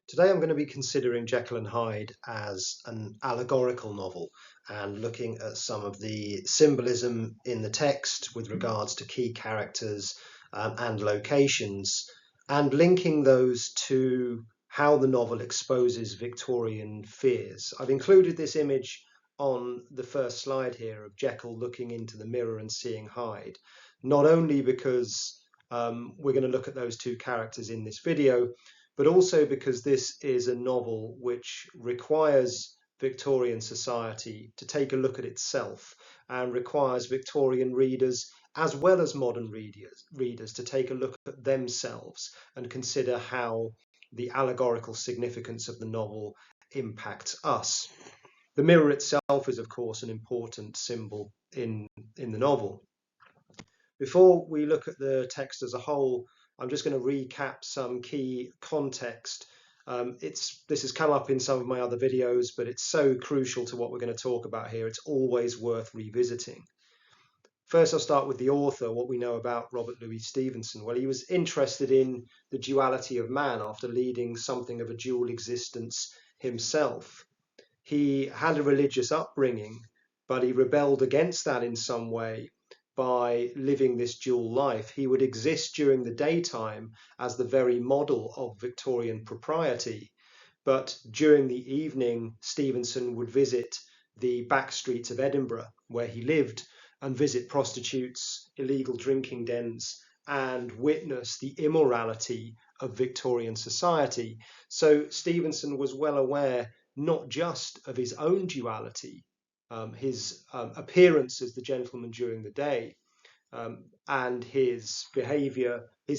Today I'm going to be considering Jekyll and Hyde as an allegorical novel and looking at some of the symbolism in the text with regards to key characters and locations, and linking those to how the novel exposes Victorian fears. I've included this image on the first slide here of Jekyll looking into the mirror and seeing Hyde, not only because we're going to look at those two characters in this video, but also because this is a novel which requires Victorian society to take a look at itself and requires Victorian readers as well as modern readers to take a look at themselves and consider how the allegorical significance of the novel impacts us. The mirror itself is, of course, an important symbol in the novel. Before we look at the text as a whole, I'm just going to recap some key context. This has come up in some of my other videos, but it's so crucial to what we're going to talk about here. It's always worth revisiting. First, I'll start with the author, what we know about Robert Louis Stevenson. Well, he was interested in the duality of man after leading something of a dual existence himself. He had a religious upbringing, but he rebelled against that in some way by living this dual life. He would exist during the daytime as the very model of Victorian propriety, but during the evening Stevenson would visit the back streets of Edinburgh where he lived and visit prostitutes, illegal drinking dens, and witness the immorality of Victorian society. So Stevenson was well aware not just of his own duality, his appearance as the gentleman during the day, and his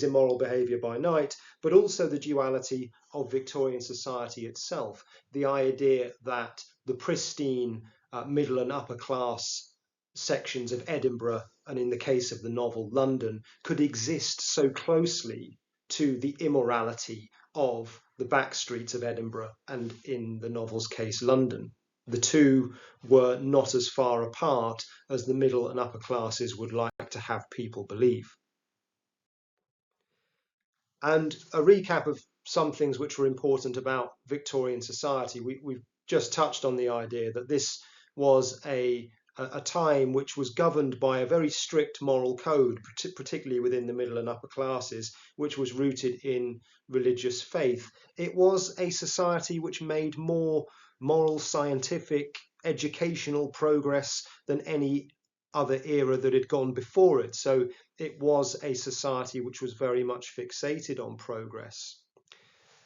immoral behaviour by night, but also the duality of Victorian society itself. The idea that the pristine middle and upper class sections of Edinburgh, and in the case of the novel London, could exist so closely to the immorality of the back streets of Edinburgh, and in the novel's case London. The two were not as far apart as the middle and upper classes would like to have people believe. And a recap of some things which were important about Victorian society. We've just touched on the idea that this was a time which was governed by a very strict moral code, particularly within the middle and upper classes, which was rooted in religious faith. It was a society which made more moral, scientific, educational progress than any other era that had gone before it. So it was a society which was very much fixated on progress.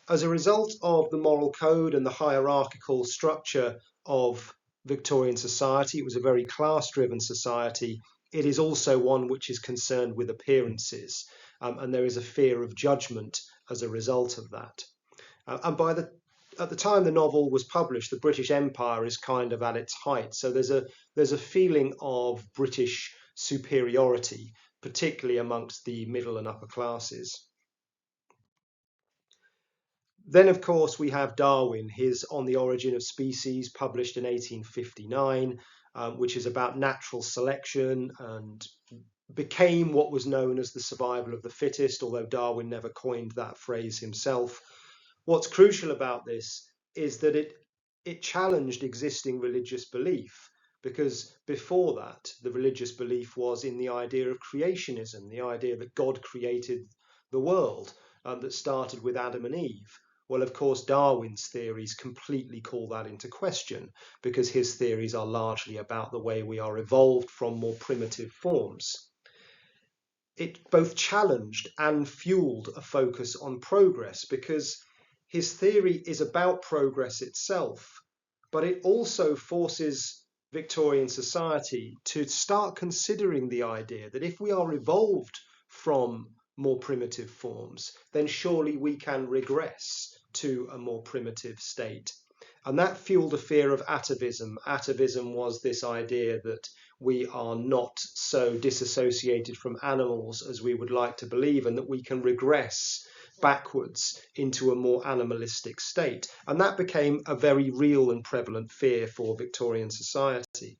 As a result of the moral code and the hierarchical structure of Victorian society, it was a very class-driven society. It is also one which is concerned with appearances, and there is a fear of judgment as a result of that. And at the time the novel was published, the British Empire is kind of at its height. So there's a feeling of British superiority, particularly amongst the middle and upper classes. Then, of course, we have Darwin, his On the Origin of Species, published in 1859, which is about natural selection and became what was known as the survival of the fittest, although Darwin never coined that phrase himself. What's crucial about this is that it challenged existing religious belief, because before that, the religious belief was in the idea of creationism, the idea that God created the world, that started with Adam and Eve. Well, of course, Darwin's theories completely call that into question, because his theories are largely about the way we are evolved from more primitive forms. It both challenged and fueled a focus on progress, because his theory is about progress itself, but it also forces Victorian society to start considering the idea that if we are evolved from more primitive forms, then surely we can regress to a more primitive state. And that fueled a fear of atavism. Atavism was this idea that we are not so disassociated from animals as we would like to believe, and that we can regress backwards into a more animalistic state. And that became a very real and prevalent fear for Victorian society.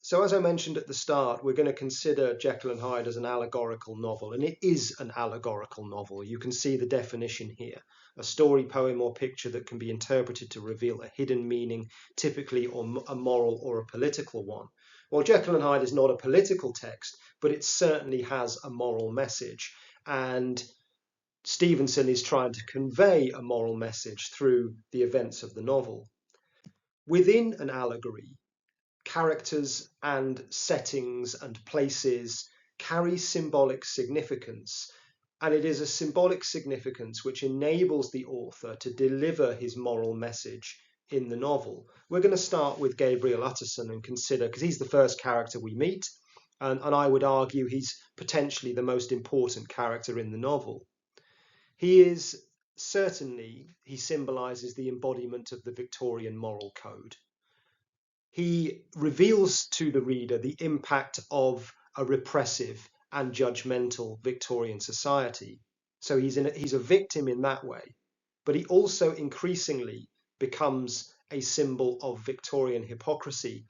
So as I mentioned at the start, we're going to consider Jekyll and Hyde as an allegorical novel, and it is an allegorical novel. You can see the definition here. A story, poem, or picture that can be interpreted to reveal a hidden meaning, typically a moral or a political one. Well, Jekyll and Hyde is not a political text, but it certainly has a moral message. And Stevenson is trying to convey a moral message through the events of the novel. Within an allegory, characters and settings and places carry symbolic significance, and it is a symbolic significance which enables the author to deliver his moral message in the novel. We're going to start with Gabriel Utterson and consider, because he's the first character we meet, and I would argue he's potentially the most important character in the novel. He symbolises the embodiment of the Victorian moral code. He reveals to the reader the impact of a repressive and judgmental Victorian society. So he's a victim in that way, but he also increasingly becomes a symbol of Victorian hypocrisy,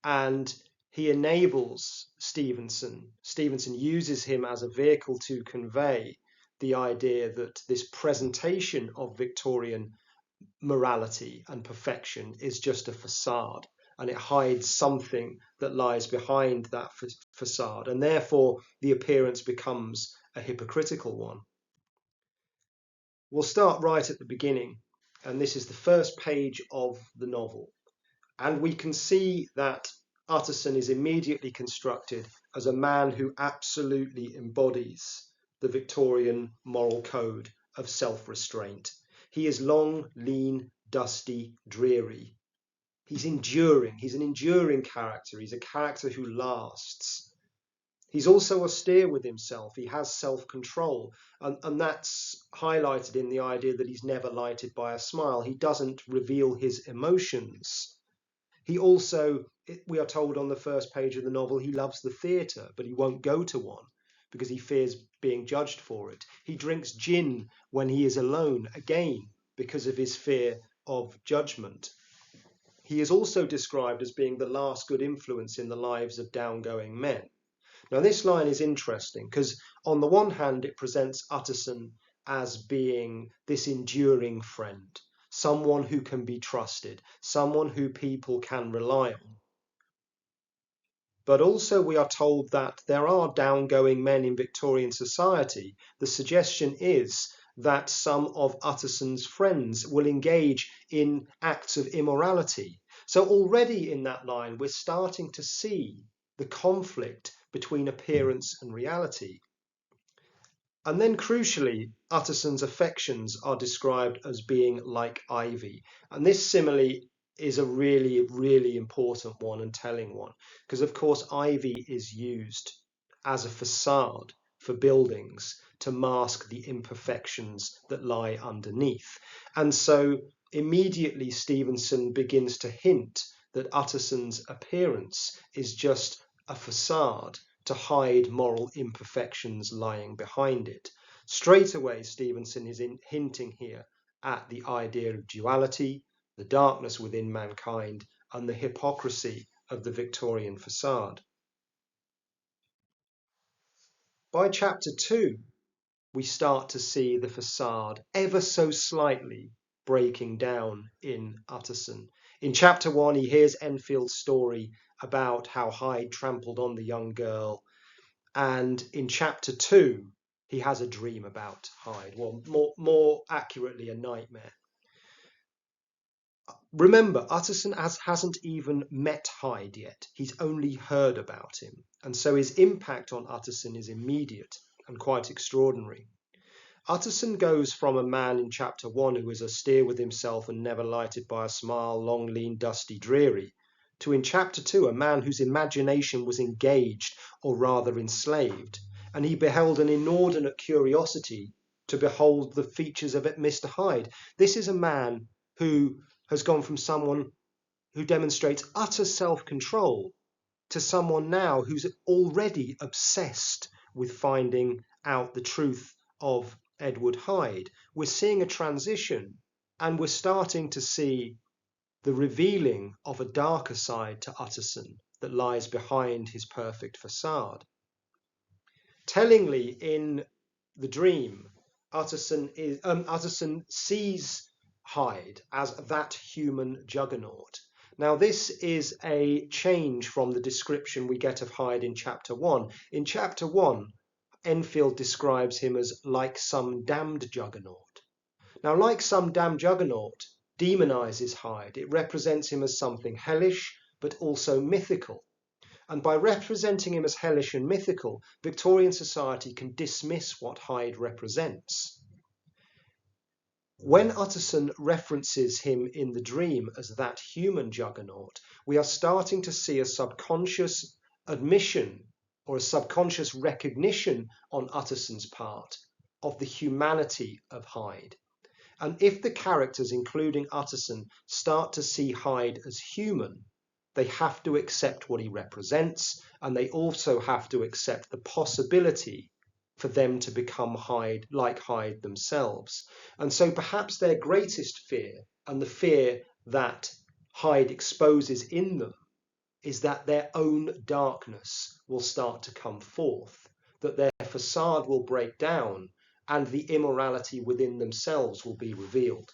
and he enables Stevenson. Stevenson uses him as a vehicle to convey the idea that this presentation of Victorian morality and perfection is just a facade, and it hides something that lies behind that facade, and therefore the appearance becomes a hypocritical one. We'll start right at the beginning, and this is the first page of the novel, and we can see that Utterson is immediately constructed as a man who absolutely embodies the Victorian moral code of self-restraint. He is long, lean, dusty, dreary. He's enduring. He's an enduring character. He's a character who lasts. He's also austere with himself. He has self-control. And that's highlighted in the idea that he's never lighted by a smile. He doesn't reveal his emotions. He also, we are told on the first page of the novel, he loves the theatre, but he won't go to one because he fears being judged for it. He drinks gin when he is alone, again, because of his fear of judgment. He is also described as being the last good influence in the lives of downgoing men. Now, this line is interesting because on the one hand, it presents Utterson as being this enduring friend, someone who can be trusted, someone who people can rely on. But also we are told that there are downgoing men in Victorian society. The suggestion is that some of Utterson's friends will engage in acts of immorality. So already in that line, we're starting to see the conflict between appearance and reality. And then crucially, Utterson's affections are described as being like ivy. And this simile is a really, really important one and telling one, because of course ivy is used as a facade for buildings to mask the imperfections that lie underneath. And so immediately Stevenson begins to hint that Utterson's appearance is just a facade to hide moral imperfections lying behind it. Straight away, Stevenson is hinting here at the idea of duality, the darkness within mankind, and the hypocrisy of the Victorian facade. By chapter 2, we start to see the facade ever so slightly breaking down in Utterson. In chapter 1, he hears Enfield's story about how Hyde trampled on the young girl, and in chapter 2, he has a dream about Hyde, well, more accurately, a nightmare. Remember, Utterson hasn't even met Hyde yet. He's only heard about him. And so his impact on Utterson is immediate and quite extraordinary. Utterson goes from a man in chapter 1 who is austere with himself and never lighted by a smile, long, lean, dusty, dreary, to in chapter 2 a man whose imagination was engaged, or rather enslaved, and he beheld an inordinate curiosity to behold the features of Mr. Hyde. This is a man who has gone from someone who demonstrates utter self-control to someone now who's already obsessed with finding out the truth of Edward Hyde. We're seeing a transition, and we're starting to see the revealing of a darker side to Utterson, that lies behind his perfect facade. Tellingly, in the dream, Utterson sees Hyde as that human juggernaut. Now, this is a change from the description we get of Hyde in chapter 1. In chapter 1, Enfield describes him as like some damned juggernaut. Now, like some damned juggernaut demonizes Hyde. It represents him as something hellish, but also mythical. And by representing him as hellish and mythical, Victorian society can dismiss what Hyde represents. When Utterson references him in the dream as that human juggernaut, we are starting to see a subconscious admission or a subconscious recognition on Utterson's part of the humanity of Hyde. And if the characters, including Utterson, start to see Hyde as human, they have to accept what he represents, and they also have to accept the possibility for them to become Hyde, like Hyde themselves. And so perhaps their greatest fear, and the fear that Hyde exposes in them, is that their own darkness will start to come forth, that their facade will break down, and the immorality within themselves will be revealed.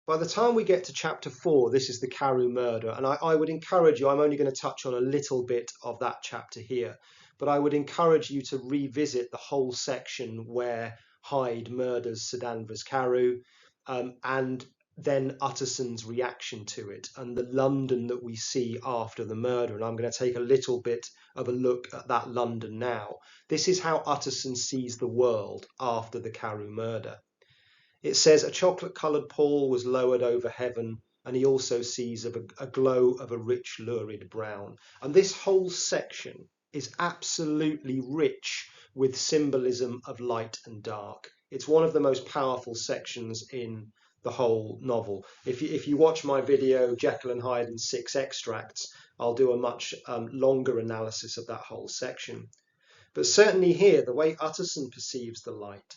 By the time we get to chapter 4, this is the Carew murder, and I would encourage you, I'm only going to touch on a little bit of that chapter here, but I would encourage you to revisit the whole section where Hyde murders Sir Danvers Carew, and then Utterson's reaction to it, and the London that we see after the murder. And I'm going to take a little bit of a look at that London now. This is how Utterson sees the world after the Carew murder. It says, a chocolate-coloured pall was lowered over heaven, and he also sees a glow of a rich, lurid brown. And this whole section is absolutely rich with symbolism of light and dark. It's one of the most powerful sections in the whole novel. If you watch my video, Jekyll and Hyde and 6 Extracts, I'll do a much longer analysis of that whole section. But certainly here, the way Utterson perceives the light,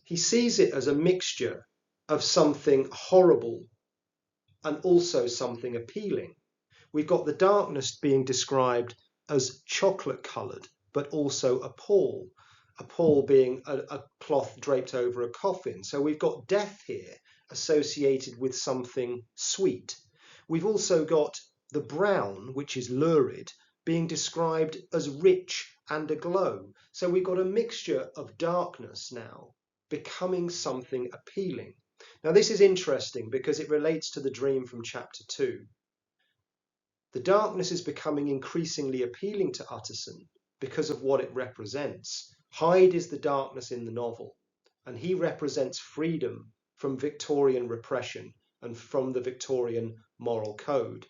he sees it as a mixture of something horrible and also something appealing. We've got the darkness being described as chocolate-coloured, but also a pall being a cloth draped over a coffin. So we've got death here associated with something sweet. We've also got the brown, which is lurid, being described as rich and aglow. So we've got a mixture of darkness now becoming something appealing. Now this is interesting because it relates to the dream from chapter 2. The darkness is becoming increasingly appealing to Utterson because of what it represents. Hyde is the darkness in the novel, and he represents freedom from Victorian repression and from the Victorian moral code.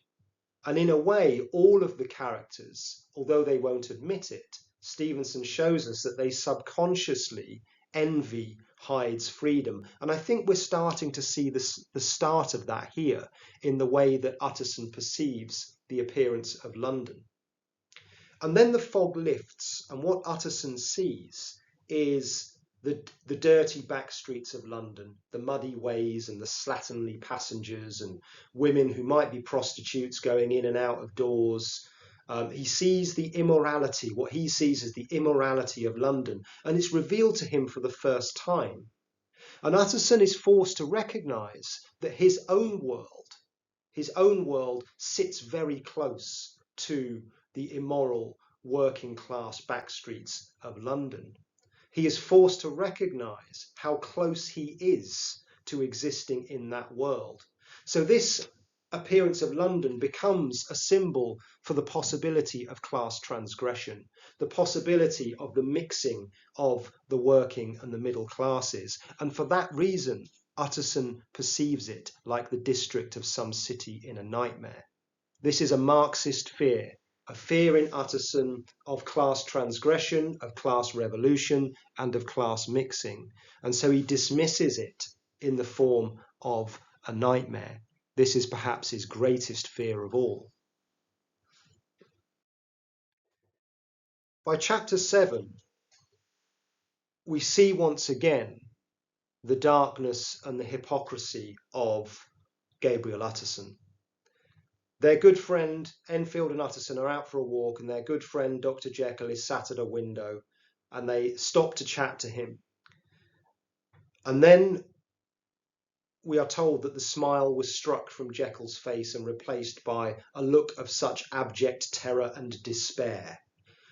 And in a way, all of the characters, although they won't admit it, Stevenson shows us that they subconsciously envy Hyde's freedom. And I think we're starting to see the start of that here in the way that Utterson perceives the appearance of London. And then the fog lifts, and what Utterson sees is the dirty back streets of London, the muddy ways and the slatternly passengers and women who might be prostitutes going in and out of doors. He sees the immorality, what he sees as the immorality of London, and it's revealed to him for the first time. And Utterson is forced to recognise that his own world sits very close to the immoral working class back streets of London. He is forced to recognise how close he is to existing in that world. So this appearance of London becomes a symbol for the possibility of class transgression, the possibility of the mixing of the working and the middle classes. And for that reason, Utterson perceives it like the district of some city in a nightmare. This is a Marxist fear, a fear in Utterson of class transgression, of class revolution, and of class mixing. And so he dismisses it in the form of a nightmare. This is perhaps his greatest fear of all. By chapter 7, we see once again the darkness and the hypocrisy of Gabriel Utterson. Their good friend, Enfield and Utterson, are out for a walk, and their good friend, Dr. Jekyll, is sat at a window, and they stop to chat to him. And then we are told that the smile was struck from Jekyll's face and replaced by a look of such abject terror and despair.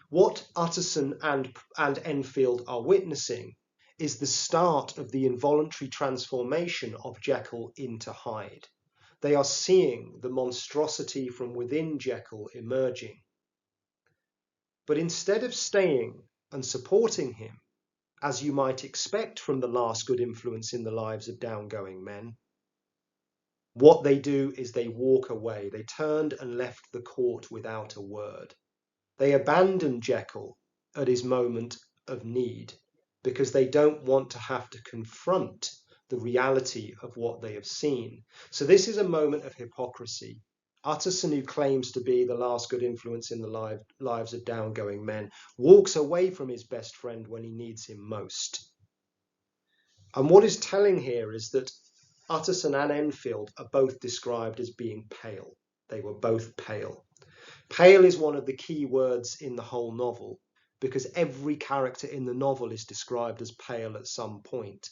What Utterson and Enfield are witnessing is the start of the involuntary transformation of Jekyll into Hyde. They are seeing the monstrosity from within Jekyll emerging. But instead of staying and supporting him, as you might expect from the last good influence in the lives of downgoing men, what they do is they walk away. They turned and left the court without a word. They abandon Jekyll at his moment of need because they don't want to have to confront the reality of what they have seen. So this is a moment of hypocrisy. Utterson, who claims to be the last good influence in the lives of downgoing men, walks away from his best friend when he needs him most. And what is telling here is that Utterson and Enfield are both described as being pale. They were both pale. Pale is one of the key words in the whole novel, because every character in the novel is described as pale at some point.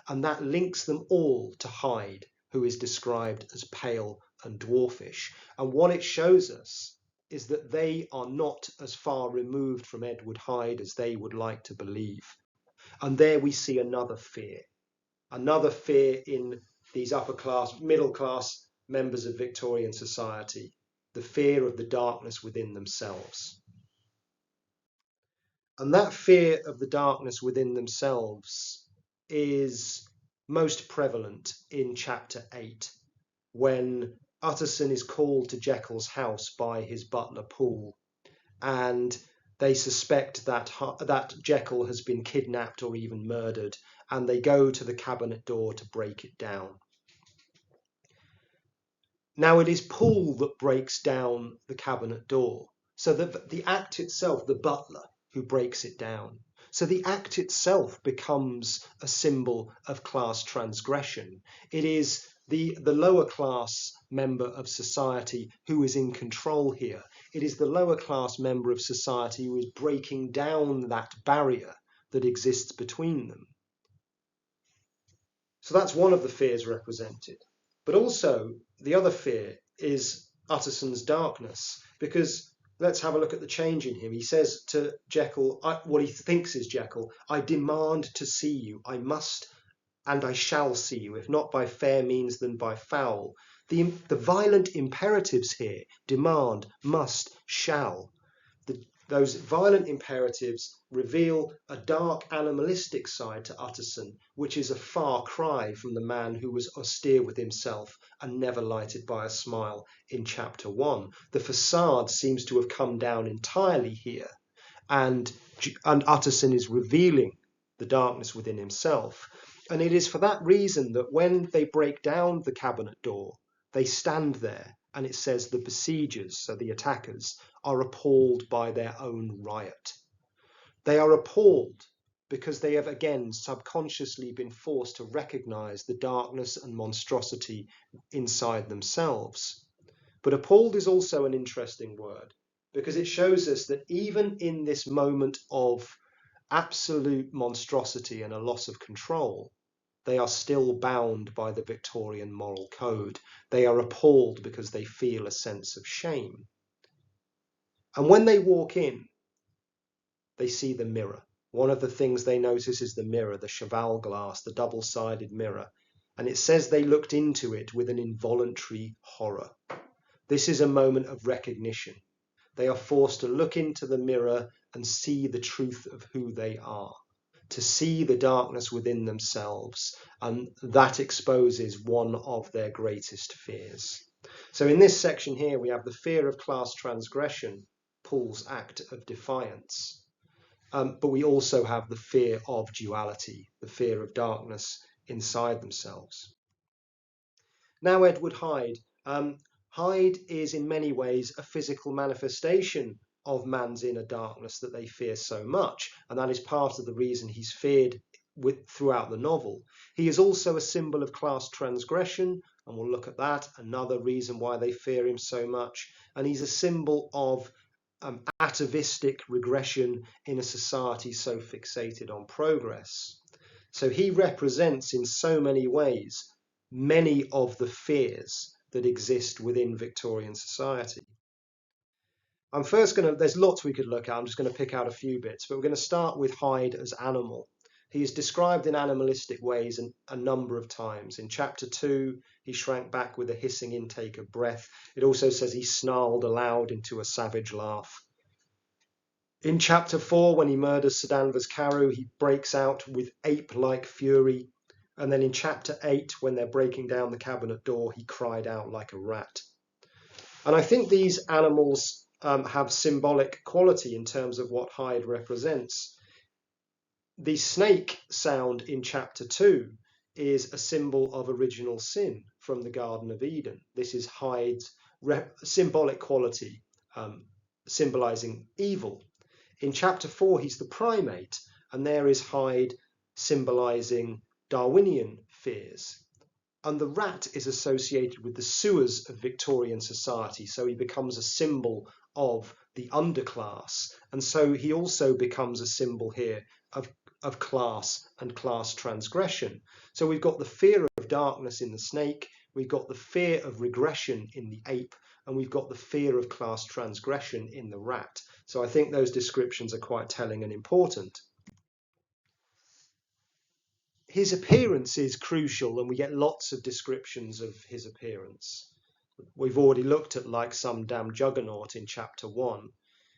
And that links them all to Hyde, who is described as pale and dwarfish. And what it shows us is that they are not as far removed from Edward Hyde as they would like to believe. And there we see another fear in these upper class, middle class members of Victorian society, the fear of the darkness within themselves. And that fear of the darkness within themselves is most prevalent in chapter 8, when Utterson is called to Jekyll's house by his butler Poole, and they suspect that Jekyll has been kidnapped or even murdered, and they go to the cabinet door to break it down. Now it is Poole that breaks down the cabinet door, so that the act itself, the butler, who breaks it down. So the act itself becomes a symbol of class transgression. It is the lower class member of society who is in control here. It is the lower class member of society who is breaking down that barrier that exists between them. So that's one of the fears represented. But also the other fear is Utterson's darkness, because let's have a look at the change in him. He says to Jekyll, what he thinks is Jekyll, I demand to see you. I must and I shall see you, if not by fair means, then by foul. The violent imperatives here, demand, must, shall. Those violent imperatives reveal a dark animalistic side to Utterson, which is a far cry from the man who was austere with himself and never lighted by a smile in chapter 1. The facade seems to have come down entirely here, and Utterson is revealing the darkness within himself. And it is for that reason that when they break down the cabinet door, they stand there, and it says the besiegers, so the attackers, are appalled by their own riot. They are appalled because they have again subconsciously been forced to recognize the darkness and monstrosity inside themselves. But appalled is also an interesting word, because it shows us that even in this moment of absolute monstrosity and a loss of control, they are still bound by the Victorian moral code. They are appalled because they feel a sense of shame. And when they walk in, they see the mirror. One of the things they notice is the mirror, the cheval glass, the double-sided mirror. And it says they looked into it with an involuntary horror. This is a moment of recognition. They are forced to look into the mirror and see the truth of who they are, to see the darkness within themselves, and that exposes one of their greatest fears. So in this section here, we have the fear of class transgression, Poole's act of defiance. But we also have the fear of duality, the fear of darkness inside themselves. Now Edward Hyde. Hyde is in many ways a physical manifestation of man's inner darkness that they fear so much, and that is part of the reason he's feared throughout the novel. He is also a symbol of class transgression, and we'll look at that, another reason why they fear him so much. And he's a symbol of atavistic regression in a society so fixated on progress. So he represents in so many ways many of the fears that exist within Victorian society. I'm first going to, there's lots we could look at, I'm just going to pick out a few bits, but we're going to start with Hyde as animal. He is described in animalistic ways a number of times. In chapter 2, he shrank back with a hissing intake of breath. It also says he snarled aloud into a savage laugh. In chapter 4, when he murders Sir Danvers Carew, he breaks out with ape-like fury. And then in chapter 8, when they're breaking down the cabinet door, he cried out like a rat. And I think these animals have symbolic quality in terms of what Hyde represents. The snake sound in chapter 2 is a symbol of original sin from the Garden of Eden. This is Hyde's symbolic quality, symbolizing evil. In chapter 4, he's the primate, and there is Hyde symbolizing Darwinian fears. And the rat is associated with the sewers of Victorian society, so he becomes a symbol of the underclass. And so he also becomes a symbol here of class and class transgression. So we've got the fear of darkness in the snake, we've got the fear of regression in the ape, and we've got the fear of class transgression in the rat. So I think those descriptions are quite telling and important. His appearance is crucial, and we get lots of descriptions of his appearance. We've already looked at like some damn juggernaut in chapter 1.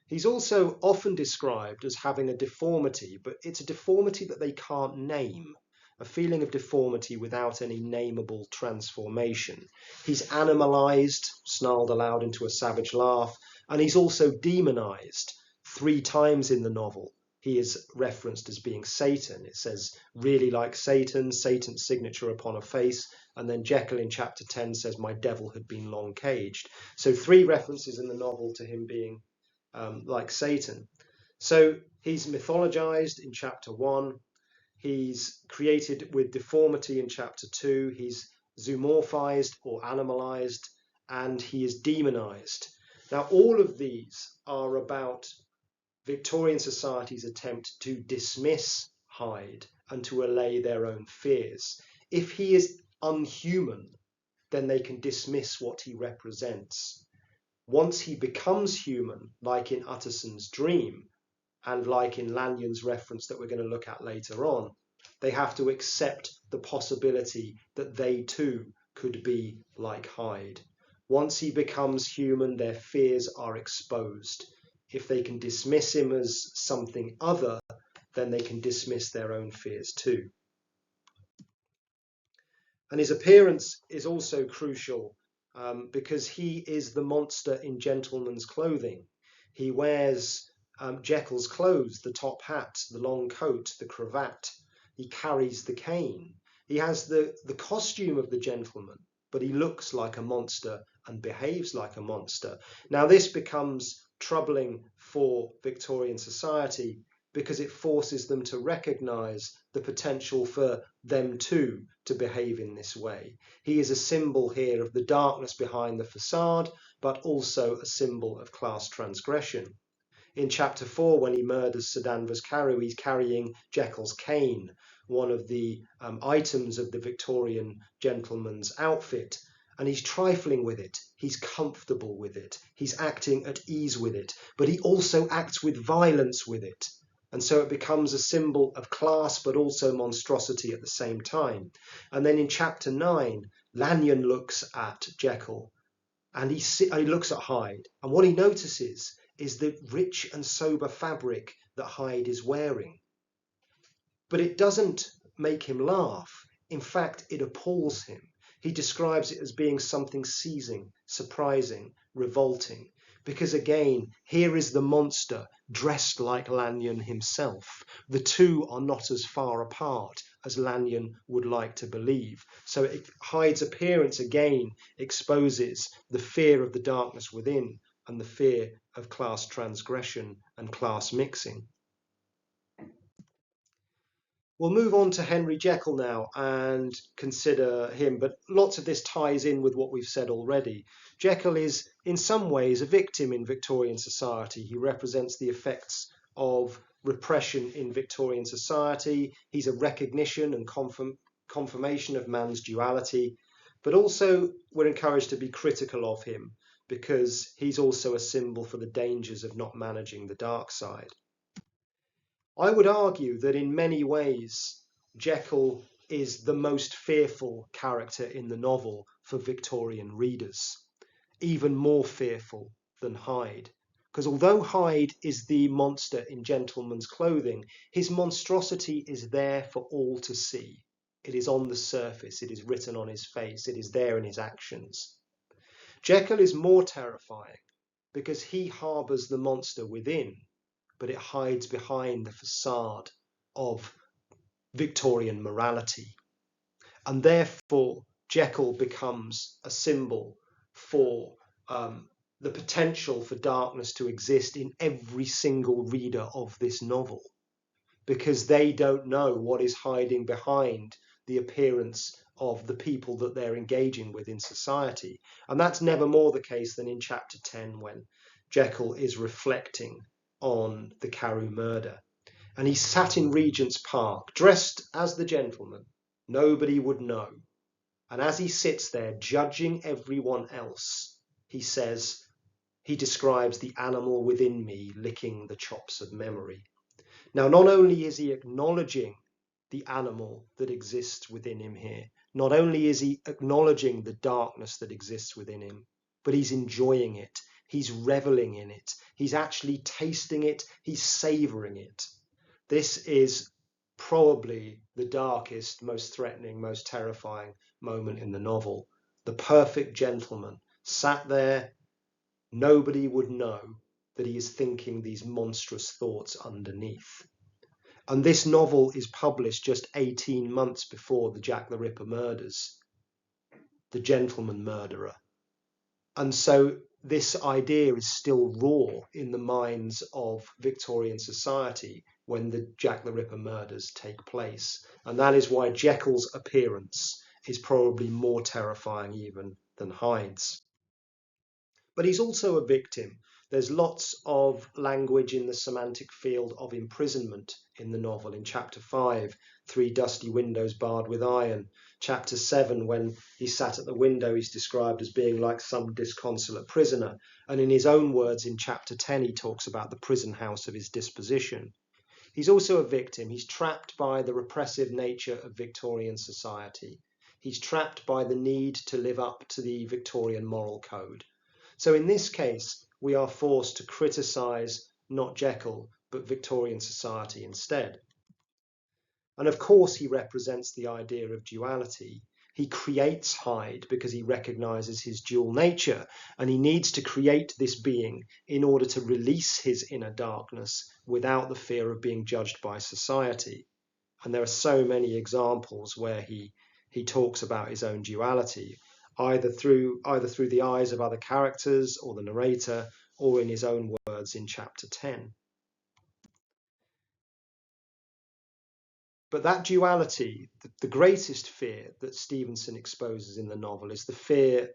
He's also often described as having a deformity, but it's a deformity that they can't name, a feeling of deformity without any nameable transformation. He's animalized, snarled aloud into a savage laugh, and he's also demonized 3 times in the novel. He is referenced as being Satan. It says, really like Satan, Satan's signature upon a face. And then Jekyll in chapter 10 says, my devil had been long caged. So 3 references in the novel to him being like Satan. So he's mythologized in chapter 1. He's created with deformity in chapter 2. He's zoomorphized or animalized, and he is demonized. Now, all of these are about Victorian society's attempt to dismiss Hyde and to allay their own fears. If he is unhuman, then they can dismiss what he represents. Once he becomes human, like in Utterson's dream, and like in Lanyon's reference that we're going to look at later on, they have to accept the possibility that they too could be like Hyde. Once he becomes human, their fears are exposed. If they can dismiss him as something other, then they can dismiss their own fears too. And his appearance is also crucial because he is the monster in gentleman's clothing. He wears Jekyll's clothes, the top hat, the long coat, the cravat. He carries the cane. He has the costume of the gentleman, but he looks like a monster and behaves like a monster. Now this becomes troubling for Victorian society because it forces them to recognize the potential for them too to behave in this way. He is a symbol here of the darkness behind the facade, but also a symbol of class transgression. In chapter 4, when he murders Sir Danvers Carew, he's carrying Jekyll's cane, one of the items of the Victorian gentleman's outfit, and he's trifling with it. He's comfortable with it. He's acting at ease with it, but he also acts with violence with it. And so it becomes a symbol of class, but also monstrosity at the same time. And then in chapter 9, Lanyon looks at Jekyll, and he looks at Hyde, and what he notices is the rich and sober fabric that Hyde is wearing. But it doesn't make him laugh. In fact, it appalls him. He describes it as being something seizing, surprising, revolting. Because again, here is the monster dressed like Lanyon himself. The two are not as far apart as Lanyon would like to believe. So Hyde's appearance again exposes the fear of the darkness within and the fear of class transgression and class mixing. We'll move on to Henry Jekyll now and consider him, but lots of this ties in with what we've said already. Jekyll is in some ways a victim in Victorian society. He represents the effects of repression in Victorian society. He's a recognition and confirmation of man's duality, but also we're encouraged to be critical of him because he's also a symbol for the dangers of not managing the dark side. I would argue that in many ways, Jekyll is the most fearful character in the novel for Victorian readers, even more fearful than Hyde. Because although Hyde is the monster in gentleman's clothing, his monstrosity is there for all to see. It is on the surface, it is written on his face, it is there in his actions. Jekyll is more terrifying because he harbours the monster within, but it hides behind the facade of Victorian morality. And therefore, Jekyll becomes a symbol for the potential for darkness to exist in every single reader of this novel, because they don't know what is hiding behind the appearance of the people that they're engaging with in society. And that's never more the case than in chapter 10, when Jekyll is reflecting on the Carew murder. And he sat in Regent's Park, dressed as the gentleman. Nobody would know. And as he sits there, judging everyone else, he describes the animal within me licking the chops of memory. Now, not only is he acknowledging the animal that exists within him here, not only is he acknowledging the darkness that exists within him, but he's enjoying it. He's reveling in it. He's actually tasting it. He's savouring it. This is probably the darkest, most threatening, most terrifying moment in the novel. The perfect gentleman sat there. Nobody would know that he is thinking these monstrous thoughts underneath. And this novel is published just 18 months before the Jack the Ripper murders, the gentleman murderer. And so this idea is still raw in the minds of Victorian society when the Jack the Ripper murders take place. And that is why Jekyll's appearance is probably more terrifying even than Hyde's. But he's also a victim. There's lots of language in the semantic field of imprisonment in the novel. In chapter 5, 3 dusty windows barred with iron. Chapter 7, when he sat at the window, he's described as being like some disconsolate prisoner. And in his own words, in chapter 10, he talks about the prison house of his disposition. He's also a victim. He's trapped by the repressive nature of Victorian society. He's trapped by the need to live up to the Victorian moral code. So in this case, we are forced to criticise not Jekyll, but Victorian society instead. And of course, he represents the idea of duality. He creates Hyde because he recognises his dual nature, and he needs to create this being in order to release his inner darkness without the fear of being judged by society. And there are so many examples where he talks about his own duality, either through the eyes of other characters or the narrator, or in his own words in chapter 10. But that duality, the greatest fear that Stevenson exposes in the novel, is the fear,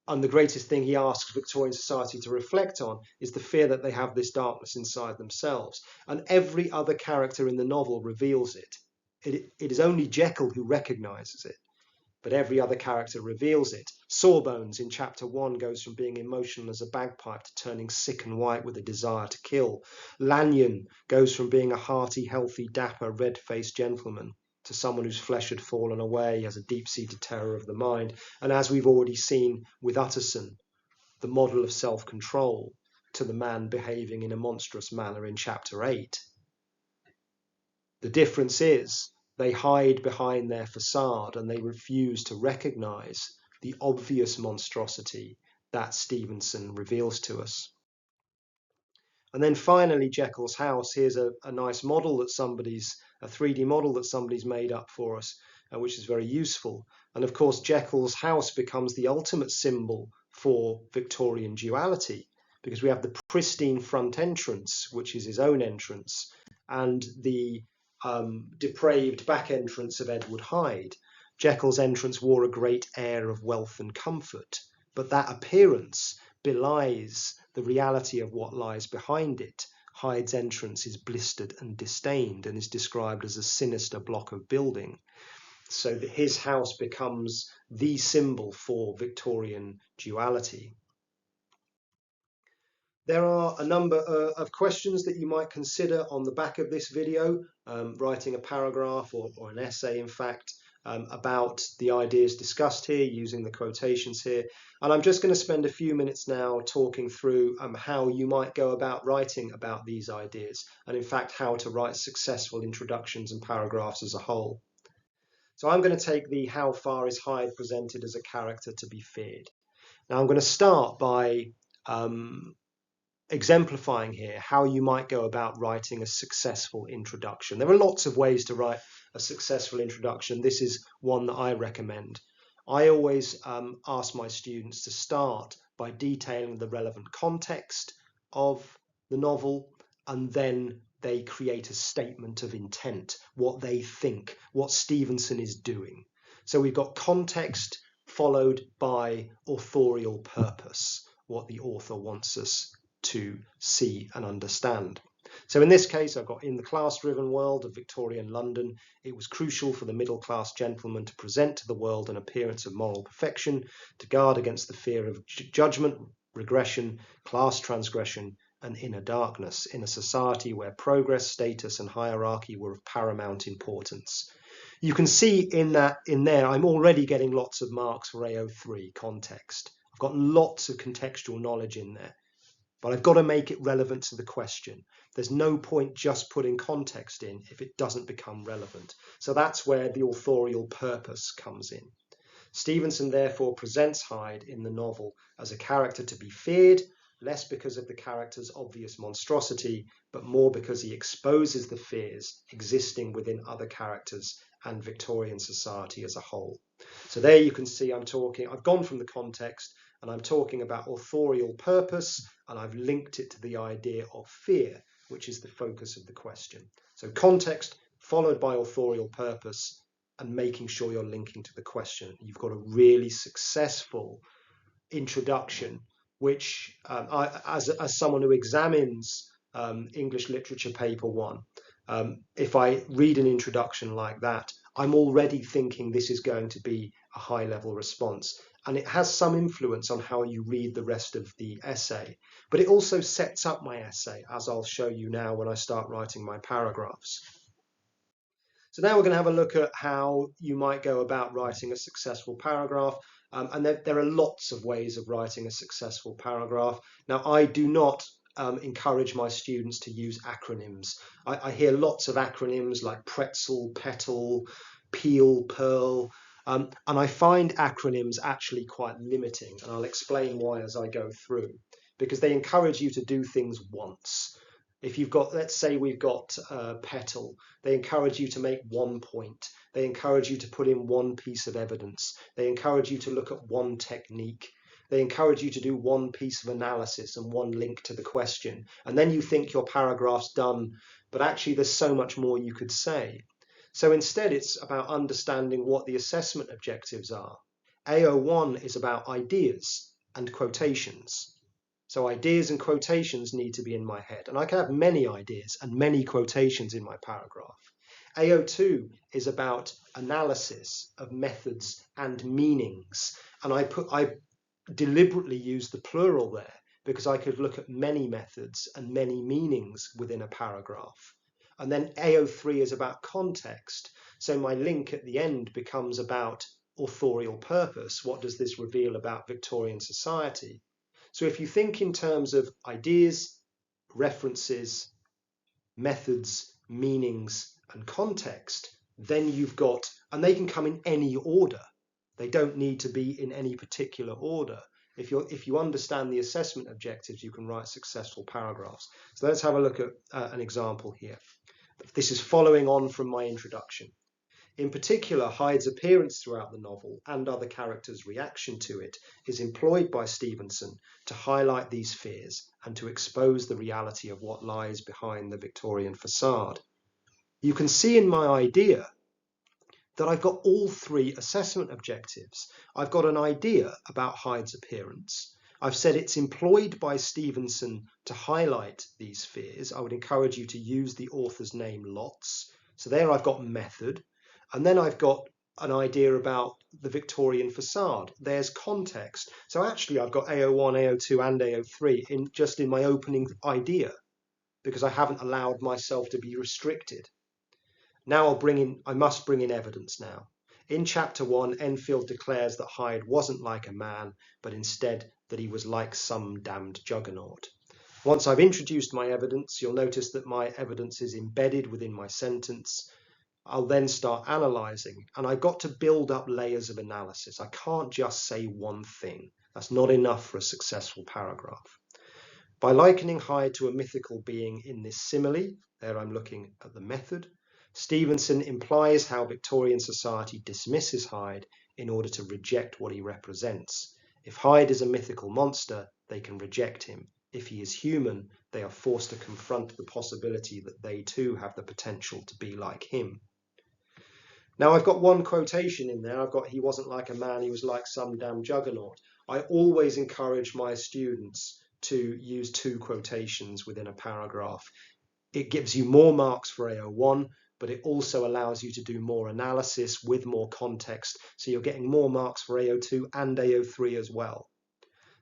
and the greatest thing he asks Victorian society to reflect on, is the fear that they have this darkness inside themselves. And every other character in the novel reveals it. It is only Jekyll who recognises it, but every other character reveals it. Sawbones in chapter 1 goes from being emotional as a bagpipe to turning sick and white with a desire to kill. Lanyon goes from being a hearty, healthy, dapper, red-faced gentleman to someone whose flesh had fallen away, has a deep-seated terror of the mind. And as we've already seen with Utterson, the model of self-control, to the man behaving in a monstrous manner in chapter 8. The difference is they hide behind their facade and they refuse to recognise the obvious monstrosity that Stevenson reveals to us. And then finally, Jekyll's house. Here's a nice model that a 3D model that somebody's made up for us, which is very useful. And of course, Jekyll's house becomes the ultimate symbol for Victorian duality, because we have the pristine front entrance, which is his own entrance, and the depraved back entrance of Edward Hyde. Jekyll's entrance wore a great air of wealth and comfort, but that appearance belies the reality of what lies behind it. Hyde's entrance is blistered and disdained and is described as a sinister block of building, so that his house becomes the symbol for Victorian duality. There are a number of questions that you might consider on the back of this video, writing a paragraph or an essay, in fact, about the ideas discussed here, using the quotations here. And I'm just going to spend a few minutes now talking through how you might go about writing about these ideas, and in fact how to write successful introductions and paragraphs as a whole. So I'm going to take the how far is Hyde presented as a character to be feared. Now I'm going to start by exemplifying here how you might go about writing a successful introduction. There are lots of ways to write a successful introduction. This is one that I recommend. I always ask my students to start by detailing the relevant context of the novel, and then they create a statement of intent, what they think, what Stevenson is doing. So we've got context followed by authorial purpose, what the author wants us to see and understand. So in this case, I've got, in the class-driven world of Victorian London, it was crucial for the middle-class gentleman to present to the world an appearance of moral perfection, to guard against the fear of judgment, regression, class transgression, and inner darkness in a society where progress, status, and hierarchy were of paramount importance. You can see in there, I'm already getting lots of marks for AO3, context. I've got lots of contextual knowledge in there. But I've got to make it relevant to the question. There's no point just putting context in if it doesn't become relevant. So that's where the authorial purpose comes in. Stevenson therefore presents Hyde in the novel as a character to be feared, less because of the character's obvious monstrosity, but more because he exposes the fears existing within other characters and Victorian society as a whole. So there you can see I've gone from the context, and I'm talking about authorial purpose, and I've linked it to the idea of fear, which is the focus of the question. So context followed by authorial purpose, and making sure you're linking to the question. You've got a really successful introduction, which as someone who examines English Literature Paper 1, if I read an introduction like that, I'm already thinking this is going to be a high-level response. And it has some influence on how you read the rest of the essay. But it also sets up my essay, as I'll show you now when I start writing my paragraphs. So now we're going to have a look at how you might go about writing a successful paragraph. And there are lots of ways of writing a successful paragraph. Now, I do not encourage my students to use acronyms. I hear lots of acronyms like pretzel, petal, peel, pearl. And I find acronyms actually quite limiting, and I'll explain why as I go through, because they encourage you to do things once. If you've got, let's say we've got petal, they encourage you to make one point. They encourage you to put in one piece of evidence. They encourage you to look at one technique. They encourage you to do one piece of analysis and one link to the question. And then you think your paragraph's done, but actually there's so much more you could say. So instead, it's about understanding what the assessment objectives are. AO1 is about ideas and quotations. So ideas and quotations need to be in my head. And I can have many ideas and many quotations in my paragraph. AO2 is about analysis of methods and meanings. And I deliberately use the plural there because I could look at many methods and many meanings within a paragraph. And then AO3 is about context. So my link at the end becomes about authorial purpose. What does this reveal about Victorian society? So if you think in terms of ideas, references, methods, meanings, and context, then you've got, and they can come in any order. They don't need to be in any particular order. If you understand the assessment objectives, you can write successful paragraphs. So let's have a look at an example here. This is following on from my introduction. In particular, Hyde's appearance throughout the novel and other characters' reaction to it is employed by Stevenson to highlight these fears and to expose the reality of what lies behind the Victorian facade. You can see in my idea that I've got all three assessment objectives. I've got an idea about Hyde's appearance. I've said it's employed by Stevenson to highlight these fears. I would encourage you to use the author's name lots. So there I've got method. And then I've got an idea about the Victorian facade. There's context. So actually I've got AO1, AO2 and AO3 just in my opening idea, because I haven't allowed myself to be restricted. Now I must bring in evidence now. In chapter 1, Enfield declares that Hyde wasn't like a man, but instead that he was like some damned juggernaut. Once I've introduced my evidence, you'll notice that my evidence is embedded within my sentence. I'll then start analysing, and I've got to build up layers of analysis. I can't just say one thing. That's not enough for a successful paragraph. By likening Hyde to a mythical being in this simile, there I'm looking at the method, Stevenson implies how Victorian society dismisses Hyde in order to reject what he represents. If Hyde is a mythical monster, they can reject him. If he is human, they are forced to confront the possibility that they too have the potential to be like him. Now I've got one quotation in there. I've got, he wasn't like a man, he was like some damn juggernaut. I always encourage my students to use 2 quotations within a paragraph. It gives you more marks for AO1, but it also allows you to do more analysis with more context. So you're getting more marks for AO2 and AO3 as well.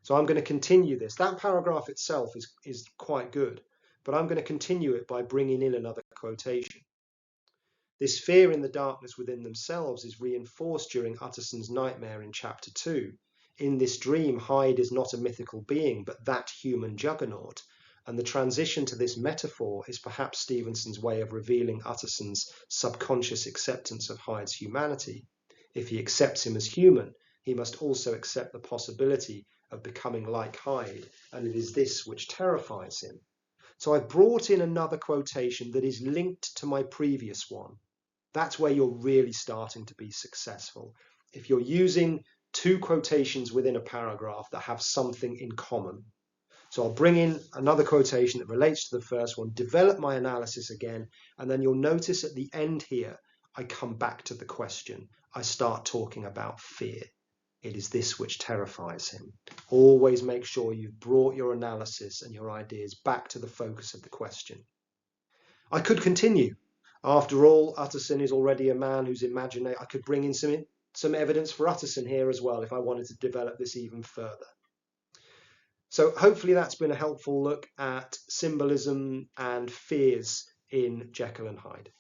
So I'm going to continue this. That paragraph itself is quite good, but I'm going to continue it by bringing in another quotation. This fear in the darkness within themselves is reinforced during Utterson's nightmare in chapter 2. In this dream, Hyde is not a mythical being, but that human juggernaut. And the transition to this metaphor is perhaps Stevenson's way of revealing Utterson's subconscious acceptance of Hyde's humanity. If he accepts him as human, he must also accept the possibility of becoming like Hyde, and it is this which terrifies him. So I've brought in another quotation that is linked to my previous one. That's where you're really starting to be successful. If you're using 2 quotations within a paragraph that have something in common. So I'll bring in another quotation that relates to the first one, develop my analysis again, and then you'll notice at the end here, I come back to the question. I start talking about fear. It is this which terrifies him. Always make sure you've brought your analysis and your ideas back to the focus of the question. I could continue. After all, Utterson is already a man whose imagination, I could bring in some evidence for Utterson here as well if I wanted to develop this even further. So hopefully that's been a helpful look at symbolism and fears in Jekyll and Hyde.